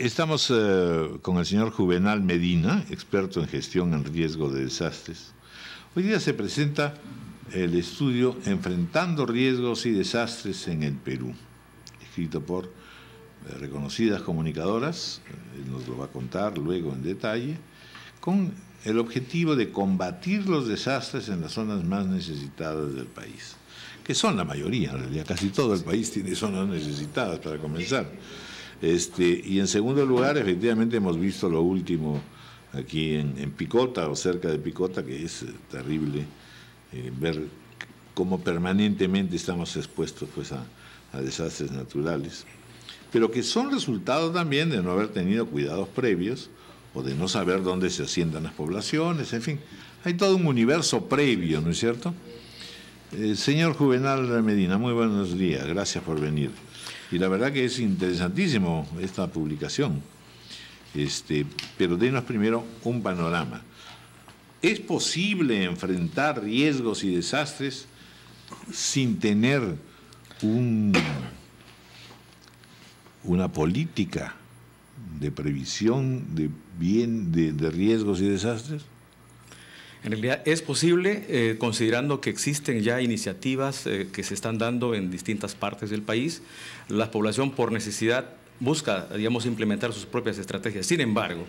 Estamos con el señor Juvenal Medina, experto en gestión en riesgo de desastres. Hoy día se presenta el estudio Enfrentando riesgos y desastres en el Perú, escrito por reconocidas comunicadoras, él nos lo va a contar luego en detalle, con el objetivo de combatir los desastres en las zonas más necesitadas del país, que son la mayoría, en realidad casi todo el país tiene zonas necesitadas para comenzar. Y en segundo lugar, efectivamente hemos visto lo último aquí en Picota o cerca de Picota, que es terrible ver cómo permanentemente estamos expuestos pues, a desastres naturales, pero que son resultado también de no haber tenido cuidados previos o de no saber dónde se asientan las poblaciones, en fin, hay todo un universo previo, ¿no es cierto? Señor Juvenal Medina, muy buenos días, gracias por venir. Y la verdad que es interesantísimo esta publicación, pero denos primero un panorama. ¿Es posible enfrentar riesgos y desastres sin tener una política de previsión de riesgos y desastres? En realidad es posible, considerando que existen ya iniciativas que se están dando en distintas partes del país. La población por necesidad busca, digamos, implementar sus propias estrategias. Sin embargo,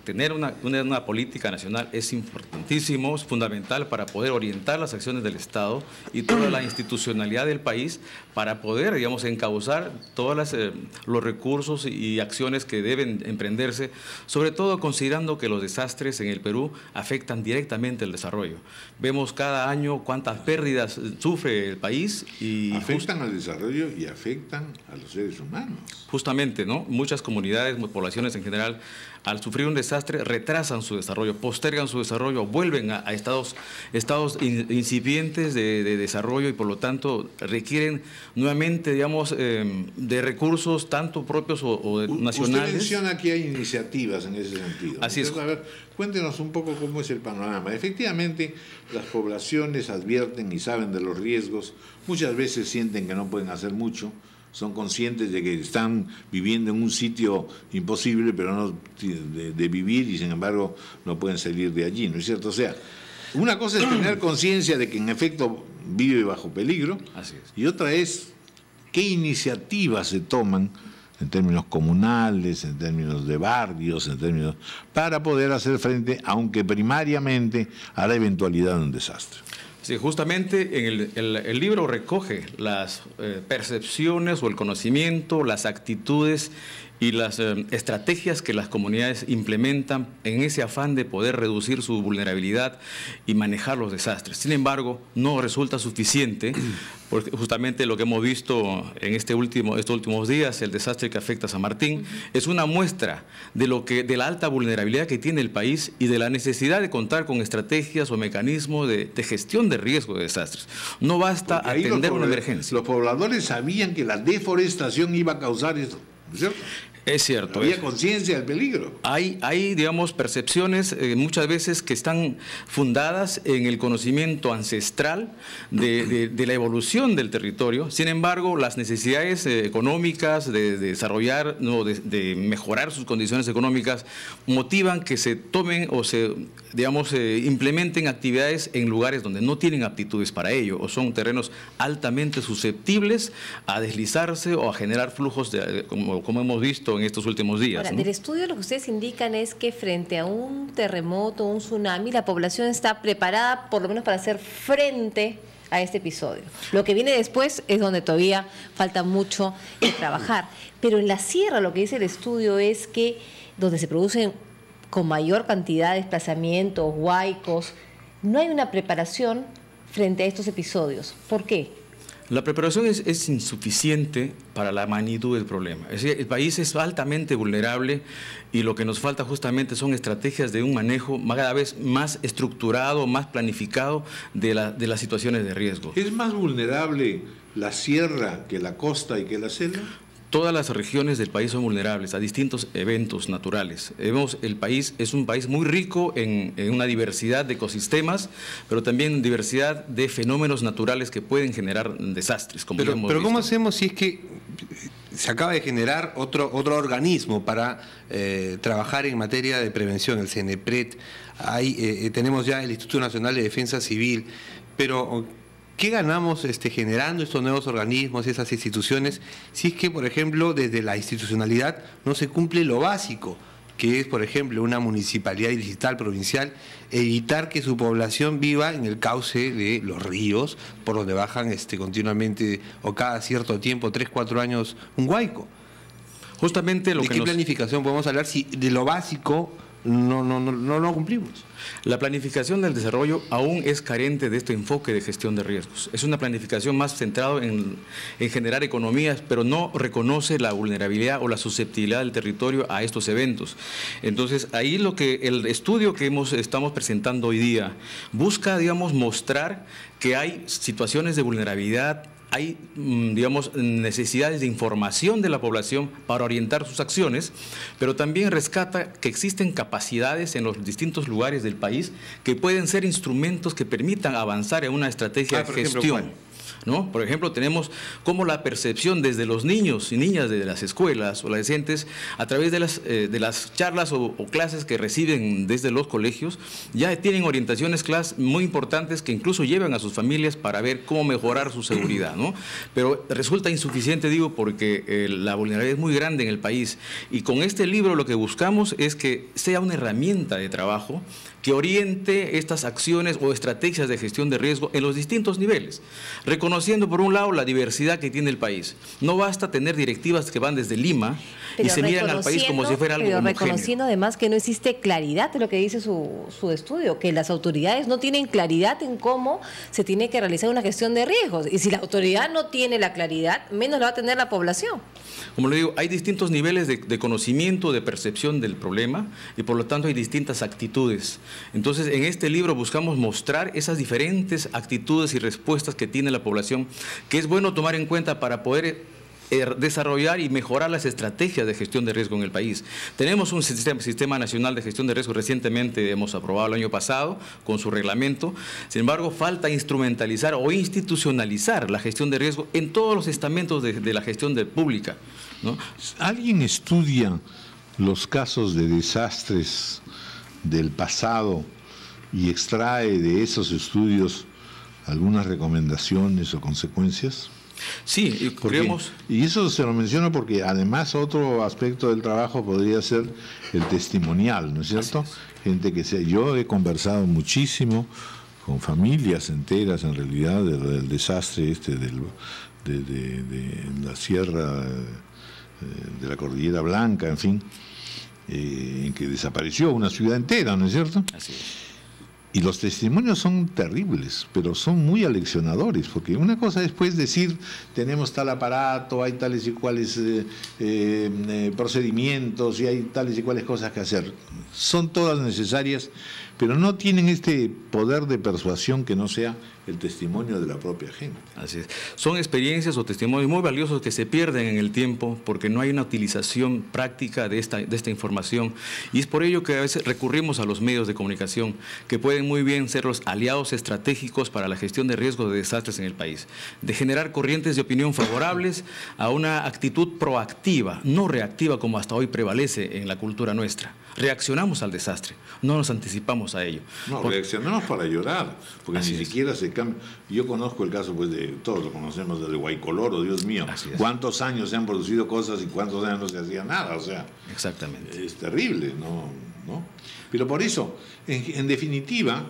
tener una política nacional es importantísimo, es fundamental para poder orientar las acciones del Estado y toda la institucionalidad del país para poder, digamos, encauzar todos los recursos y acciones que deben emprenderse, sobre todo considerando que los desastres en el Perú afectan directamente el desarrollo. Vemos cada año cuántas pérdidas sufre el país y afectan al desarrollo y afectan a los seres humanos. Justamente, ¿no? Muchas comunidades, poblaciones en general, al sufrir un desastre, retrasan su desarrollo, postergan su desarrollo, vuelven a estados incipientes de desarrollo y por lo tanto requieren nuevamente, digamos, de recursos tanto propios o nacionales. Usted menciona que hay iniciativas en ese sentido. Así es. A ver, cuéntenos un poco cómo es el panorama. Efectivamente, las poblaciones advierten y saben de los riesgos, muchas veces sienten que no pueden hacer mucho, son conscientes de que están viviendo en un sitio imposible, pero no de vivir y sin embargo no pueden salir de allí, ¿no es cierto? O sea, una cosa es tener conciencia de que en efecto vive bajo peligro. Así es. Y otra es qué iniciativas se toman en términos comunales, en términos de barrios, en términos para poder hacer frente, aunque primariamente, a la eventualidad de un desastre. Sí, justamente el libro recoge las percepciones o el conocimiento, las actitudes y las estrategias que las comunidades implementan en ese afán de poder reducir su vulnerabilidad y manejar los desastres. Sin embargo, no resulta suficiente, porque justamente lo que hemos visto en estos últimos días, el desastre que afecta a San Martín, es una muestra de la alta vulnerabilidad que tiene el país y de la necesidad de contar con estrategias o mecanismos de gestión de riesgo de desastres. No basta atender una emergencia. Los pobladores sabían que la deforestación iba a causar esto, ¿no es cierto? Es cierto. Había conciencia del peligro. Hay, digamos, percepciones muchas veces que están fundadas en el conocimiento ancestral de la evolución del territorio. Sin embargo, las necesidades económicas de desarrollar, no, de mejorar sus condiciones económicas, motivan que se tomen o se, digamos, implementen actividades en lugares donde no tienen aptitudes para ello o son terrenos altamente susceptibles a deslizarse o a generar flujos, como hemos visto en estos últimos días. Ahora, ¿no? del estudio lo que ustedes indican es que frente a un terremoto, un tsunami, la población está preparada por lo menos para hacer frente a este episodio. Lo que viene después es donde todavía falta mucho que trabajar. Pero en la sierra lo que dice el estudio es que donde se producen con mayor cantidad de desplazamientos, huaicos, no hay una preparación frente a estos episodios. ¿Por qué? La preparación es insuficiente para la magnitud del problema. Es decir, el país es altamente vulnerable y lo que nos falta justamente son estrategias de un manejo cada vez más estructurado, más planificado de las situaciones de riesgo. ¿Es más vulnerable la sierra que la costa y que la selva? Todas las regiones del país son vulnerables a distintos eventos naturales. El país es un país muy rico en una diversidad de ecosistemas, pero también diversidad de fenómenos naturales que pueden generar desastres. Como pero ¿cómo hacemos si es que se acaba de generar otro organismo para trabajar en materia de prevención, el CENEPRED. Tenemos ya el Instituto Nacional de Defensa Civil, pero ¿qué ganamos generando estos nuevos organismos, esas instituciones, si es que, por ejemplo, desde la institucionalidad no se cumple lo básico, que es, por ejemplo, una municipalidad distrital, provincial, evitar que su población viva en el cauce de los ríos, por donde bajan continuamente o cada cierto tiempo, 3, 4 años, un huaico? Justamente lo ¿De qué planificación podemos hablar si de lo básico no lo cumplimos? La planificación del desarrollo aún es carente de este enfoque de gestión de riesgos. Es una planificación más centrada en generar economías, pero no reconoce la vulnerabilidad o la susceptibilidad del territorio a estos eventos. Entonces, ahí el estudio que estamos presentando hoy día busca, digamos, mostrar que hay situaciones de vulnerabilidad, hay, digamos, necesidades de información de la población para orientar sus acciones, pero también rescata que existen capacidades en los distintos lugares del país que pueden ser instrumentos que permitan avanzar en una estrategia de gestión. ¿No? Por ejemplo, tenemos como la percepción desde los niños y niñas de las escuelas o adolescentes, a través de las charlas o clases que reciben desde los colegios, ya tienen orientaciones muy importantes que incluso llevan a sus familias para ver cómo mejorar su seguridad, ¿no? Pero resulta insuficiente, digo, porque la vulnerabilidad es muy grande en el país, y con este libro lo que buscamos es que sea una herramienta de trabajo que oriente estas acciones o estrategias de gestión de riesgo en los distintos niveles, reconociendo por un lado la diversidad que tiene el país. No basta tener directivas que van desde Lima y se miran al país como si fuera algo homogéneo. Pero reconociendo además que no existe claridad de lo que dice su estudio, que las autoridades no tienen claridad en cómo se tiene que realizar una gestión de riesgos, y si la autoridad no tiene la claridad, menos la va a tener la población. Como le digo, hay distintos niveles de conocimiento, de percepción del problema, y por lo tanto hay distintas actitudes. Entonces, en este libro buscamos mostrar esas diferentes actitudes y respuestas que tiene la población, que es bueno tomar en cuenta para poder desarrollar y mejorar las estrategias de gestión de riesgo en el país. Tenemos un sistema nacional de gestión de riesgo, recientemente hemos aprobado el año pasado con su reglamento. Sin embargo, falta instrumentalizar o institucionalizar la gestión de riesgo en todos los estamentos de la gestión pública, ¿no? ¿Alguien estudia los casos de desastres del pasado y extrae de esos estudios algunas recomendaciones o consecuencias? Sí, creemos. Y eso se lo menciono porque además otro aspecto del trabajo podría ser el testimonial, ¿no es cierto? Gente que yo he conversado muchísimo con familias enteras en realidad del desastre de la sierra de la Cordillera Blanca, en fin, en que desapareció una ciudad entera, ¿no es cierto? Así es. Y los testimonios son terribles, pero son muy aleccionadores, porque una cosa es pues decir, tenemos tal aparato, hay tales y cuales procedimientos y hay tales y cuales cosas que hacer. Son todas necesarias, pero no tienen este poder de persuasión que no sea el testimonio de la propia gente. Así es. Son experiencias o testimonios muy valiosos que se pierden en el tiempo porque no hay una utilización práctica de esta información, y es por ello que a veces recurrimos a los medios de comunicación, que pueden muy bien ser los aliados estratégicos para la gestión de riesgos de desastres en el país, de generar corrientes de opinión favorables a una actitud proactiva, no reactiva como hasta hoy prevalece en la cultura nuestra. Reaccionamos al desastre, no nos anticipamos a ello. No, reaccionamos para llorar, porque ni siquiera se cambia. Yo conozco el caso, pues, todos lo conocemos, del Guaycoloro, Dios mío. ¿Cuántos años se han producido cosas y cuántos años no se hacía nada? O sea, exactamente. Es terrible, ¿no? Pero por eso, en definitiva,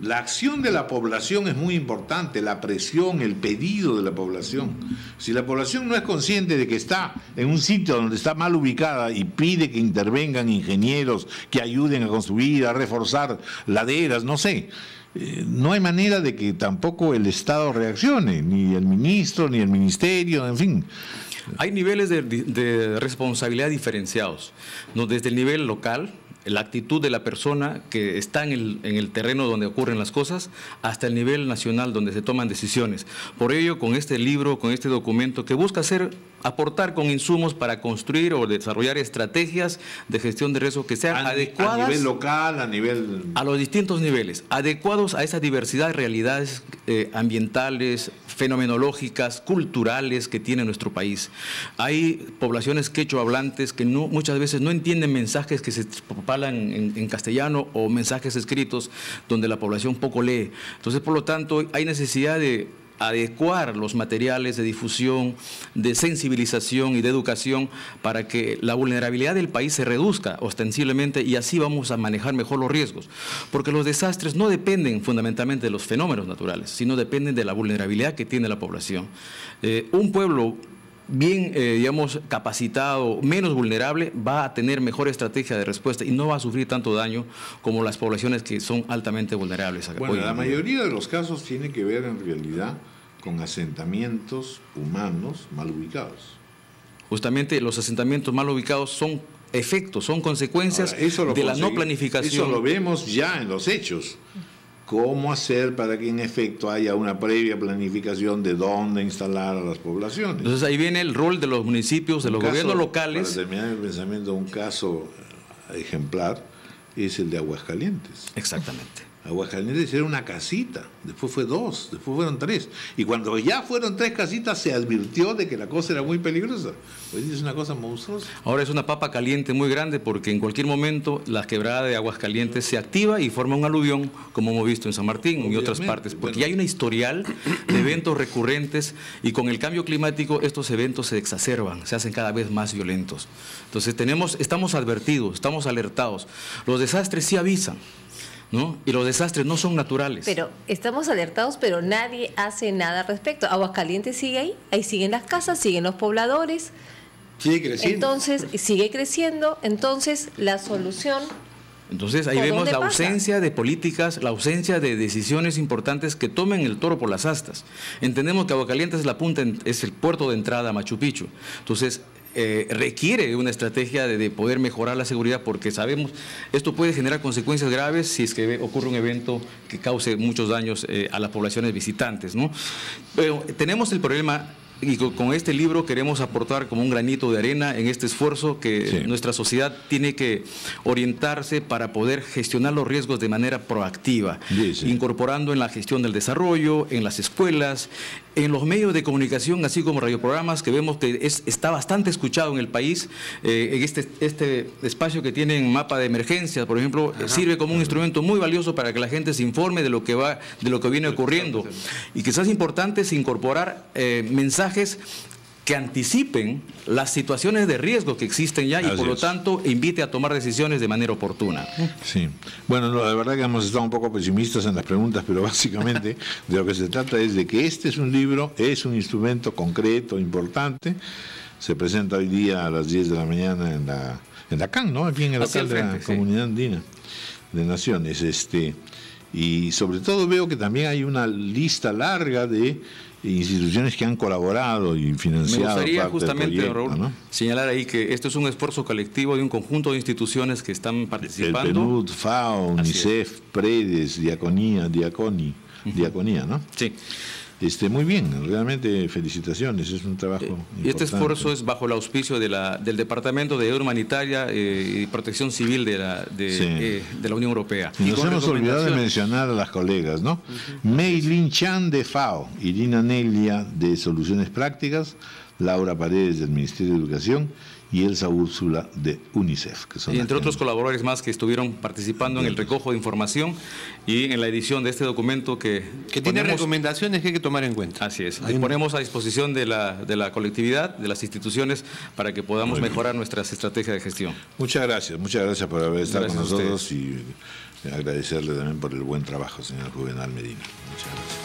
la acción de la población es muy importante, la presión, el pedido de la población. Si la población no es consciente de que está en un sitio donde está mal ubicada y pide que intervengan ingenieros que ayuden a construir, a reforzar laderas, no sé, no hay manera de que tampoco el Estado reaccione, ni el ministro, ni el ministerio, en fin. Hay niveles de responsabilidad diferenciados, ¿no? Desde el nivel local, la actitud de la persona que está en el terreno donde ocurren las cosas, hasta el nivel nacional donde se toman decisiones. Por ello, con este libro, con este documento, que busca ser aportar con insumos para construir o desarrollar estrategias de gestión de riesgo que sean adecuadas a nivel local, a nivel... a los distintos niveles, adecuados a esa diversidad de realidades ambientales, fenomenológicas, culturales que tiene nuestro país. Hay poblaciones quechua-hablantes que muchas veces no entienden mensajes que se propalan en castellano o mensajes escritos donde la población poco lee. Entonces, por lo tanto, hay necesidad de adecuar los materiales de difusión, de sensibilización y de educación para que la vulnerabilidad del país se reduzca ostensiblemente y así vamos a manejar mejor los riesgos. Porque los desastres no dependen fundamentalmente de los fenómenos naturales, sino dependen de la vulnerabilidad que tiene la población. Un pueblo bien, digamos, capacitado, menos vulnerable, va a tener mejor estrategia de respuesta y no va a sufrir tanto daño como las poblaciones que son altamente vulnerables. Bueno, la mayoría de los casos tiene que ver en realidad con asentamientos humanos mal ubicados. Justamente los asentamientos mal ubicados son efectos, son consecuencias de la no planificación. Eso lo vemos ya en los hechos. ¿Cómo hacer para que en efecto haya una previa planificación de dónde instalar a las poblaciones? Entonces ahí viene el rol de los municipios, de los gobiernos locales. Para terminar el pensamiento, un caso ejemplar es el de Aguascalientes. Exactamente. Aguascalientes era una casita, después fue 2, después fueron 3. Y cuando ya fueron 3 casitas se advirtió de que la cosa era muy peligrosa. Hoy es una cosa monstruosa. Ahora es una papa caliente muy grande porque en cualquier momento la quebrada de Aguascalientes se activa y forma un aluvión, como hemos visto en San Martín y otras partes. Porque ya hay una historial de eventos recurrentes y con el cambio climático estos eventos se exacerban, se hacen cada vez más violentos. Entonces estamos advertidos, estamos alertados. Los desastres sí avisan, ¿no? Y los desastres no son naturales. Pero estamos alertados, pero nadie hace nada al respecto. Aguascalientes sigue ahí siguen las casas, siguen los pobladores. Sigue creciendo. Entonces, sigue creciendo, entonces la solución... Entonces ahí vemos la ausencia de políticas, la ausencia de decisiones importantes que tomen el toro por las astas. Entendemos que Aguascalientes es la punta, es el puerto de entrada a Machu Picchu. Entonces requiere una estrategia de poder mejorar la seguridad porque sabemos esto puede generar consecuencias graves si es que ocurre un evento que cause muchos daños a las poblaciones visitantes, ¿no? Pero tenemos el problema. Y con este libro queremos aportar como un granito de arena en este esfuerzo que nuestra sociedad tiene que orientarse para poder gestionar los riesgos de manera proactiva, incorporando en la gestión del desarrollo, en las escuelas, en los medios de comunicación, así como radioprogramas, que vemos que está bastante escuchado en el país. En este espacio que tienen mapa de emergencias, por ejemplo, sirve como un instrumento muy valioso para que la gente se informe de lo que viene ocurriendo. Y quizás importante es incorporar mensajes que anticipen las situaciones de riesgo que existen ya y por lo tanto invite a tomar decisiones de manera oportuna. Sí, bueno, la verdad que hemos estado un poco pesimistas en las preguntas, pero básicamente de lo que se trata es de que este es un libro, es un instrumento concreto, importante. Se presenta hoy día a las 10 de la mañana en la CAN, ¿no? Aquí en el local de la Comunidad Andina de Naciones. Y sobre todo veo que también hay una lista larga de instituciones que han colaborado y financiado. Me gustaría parte justamente, del proyecto, Raúl, ¿no? señalar ahí que esto es un esfuerzo colectivo de un conjunto de instituciones que están participando. El PNUD, FAO, UNICEF, PREDES, Diaconía, ¿no? Sí. Muy bien, realmente felicitaciones, es un trabajo importante. Y este esfuerzo es bajo el auspicio del Departamento de Ayuda Humanitaria y Protección Civil de la Unión Europea. Y nos hemos olvidado de mencionar a las colegas, ¿no? Mei Lin Chan de FAO, Irina Nelia de Soluciones Prácticas, Laura Paredes del Ministerio de Educación y Elsa Úrsula de UNICEF. Que son y entre otros colaboradores más que estuvieron participando en el recojo de información y en la edición de este documento que tiene recomendaciones que hay que tomar en cuenta. Así es, y ponemos a disposición de la colectividad, de las instituciones, para que podamos mejorar nuestras estrategias de gestión. Muchas gracias por haber estado con nosotros y agradecerle también por el buen trabajo, señor Juvenal Medina. Muchas gracias.